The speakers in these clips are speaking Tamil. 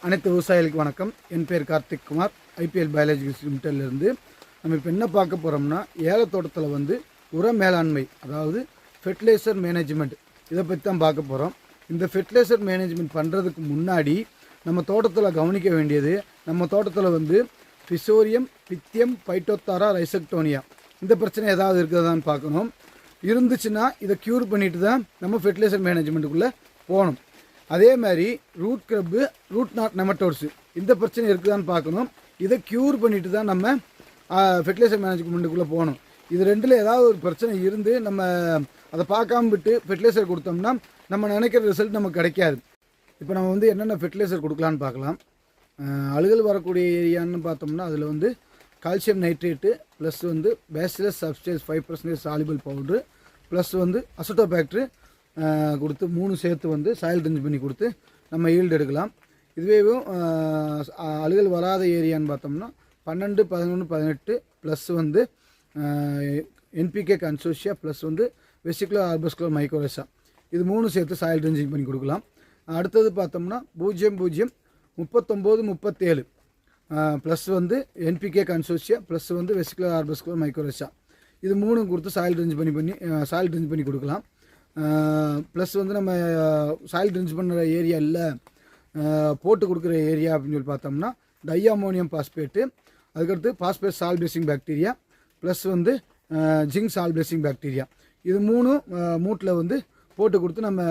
அனைத்து விவசாயிகளுக்கு வணக்கம். என் பேர் கார்த்திக் குமார், ஐபிஎல் பயாலஜி லிமிட்டட்லேருந்து. நம்ம இப்போ என்ன பார்க்க போகிறோம்னா, ஏலத்தோட்டத்தில் வந்து உர மேலாண்மை, அதாவது ஃபெர்டிலைசர் மேனேஜ்மெண்ட், இதை பற்றி தான் பார்க்க போகிறோம். இந்த ஃபெர்டிலைசர் மேனேஜ்மெண்ட் பண்ணுறதுக்கு முன்னாடி நம்ம தோட்டத்தில் கவனிக்க வேண்டியது, நம்ம தோட்டத்தில் வந்து ஃபிசோரியம், பித்தியம், பைட்டோத்தாரா, ரைசக்டோனியா இந்த பிரச்சனை ஏதாவது இருக்கிறதான்னு பார்க்கணும். இருந்துச்சுன்னா இதை க்யூர் பண்ணிட்டு தான் நம்ம ஃபெர்டிலைசர் மேனேஜ்மெண்ட்டுக்குள்ளே போகணும். அதே மாதிரி ரூட் கிரப்பு, ரூட் நாட் நெமட்டோட்ஸு இந்த பிரச்சனை இருக்குதான்னு பார்க்கணும். இதை க்யூர் பண்ணிட்டு தான் நம்ம ஃபெர்டிலைசர் மேனேஜ்மெண்ட்டுக்குள்ளே போகணும். இது ரெண்டில் ஏதாவது ஒரு பிரச்சனை இருந்து நம்ம அதை பார்க்காம விட்டு ஃபெர்டிலைசர் கொடுத்தோம்னா நம்ம நினைக்கிற ரிசல்ட் நமக்கு கிடைக்காது. இப்போ நம்ம வந்து என்னென்ன ஃபெர்டிலைசர் கொடுக்கலான்னு பார்க்கலாம். அழுகல் வரக்கூடிய ஏரியான்னு பார்த்தோம்னா அதில் வந்து கால்சியம் நைட்ரேட்டு ப்ளஸ் வந்து பேசிலஸ் சப்ஸ்டேஸ் 5% சாலிபிள் பவுட்ரு ப்ளஸ் வந்து அசட்டோபேக்ட்ரு கொடுத்து 3 சேர்த்து வந்து சாயில் ரிஞ்ச் பண்ணி கொடுத்து நம்ம ஈல்டு எடுக்கலாம். இதுவே அழுகல் வராத ஏரியான்னு பார்த்தோம்னா 12, 11, 18 ப்ளஸ் வந்து என்பிகே கன்சோஷியா ப்ளஸ் வந்து வெசிகுலர் ஆர்பஸ்குலர் மைக்ரோரைசா இது 3 சேர்த்து சாயில் ரிஞ்சிங் பண்ணி கொடுக்கலாம். அடுத்தது பார்த்தோம்னா 0, 39, 37 ப்ளஸ் வந்து என்பிகே கன்சோஷியா ப்ளஸ் வந்து வெசிகுலர் ஆர்பஸ்குலர் மைக்ரோரைசா இது 3 கொடுத்து சாயில் ரிஞ்ச் பண்ணி கொடுக்கலாம். ப்ளஸ் வந்து நம்ம சாயில் ரிஞ்ச் பண்ணுற ஏரியா இல்லை, போட்டு கொடுக்குற ஏரியா அப்படின்னு சொல்லி பார்த்தோம்னா டைஅமோனியம் பாஸ்பேட்டு, அதுக்கடுத்து பாஸ்பேட் சால் பேசிங் பாக்டீரியா ப்ளஸ் வந்து ஜிங்க் சால் பேசிங் பாக்டீரியா இது 3 மூட்டில் வந்து போட்டு கொடுத்து நம்ம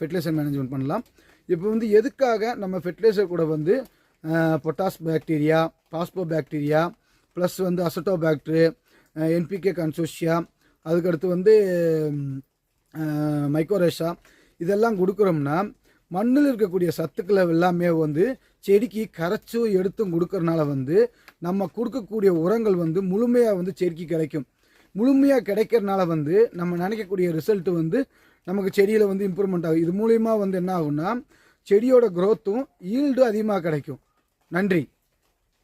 ஃபெர்டிலைசர் மேனேஜ்மெண்ட் பண்ணலாம். இப்போ வந்து எதுக்காக நம்ம ஃபெர்டிலைசர் கூட வந்து potash bacteria, phospho bacteria plus வந்து அசட்டோபேக்ட்ரு, என்பிகே கன்சோஷியா, அதுக்கடுத்து வந்து மைக்ரோரைசா இதெல்லாம் கொடுக்குறோம்னா மண்ணில் இருக்கக்கூடிய சத்துக்களை எல்லாமே வந்து செடிக்கு கரைச்சும் எடுத்தும் கொடுக்கறனால வந்து நம்ம கொடுக்கக்கூடிய உரங்கள் வந்து முழுமையாக வந்து செடிக்கு கிடைக்கும். முழுமையாக கிடைக்கிறனால வந்து நம்ம நினைக்கக்கூடிய ரிசல்ட்டு வந்து நமக்கு செடியில் வந்து இம்ப்ரூவ்மெண்ட் ஆகும். இது மூலிமா வந்து என்ன ஆகும்னா செடியோட க்ரோத்தும் ஈல்டும் அதிகமாக கிடைக்கும். நன்றி.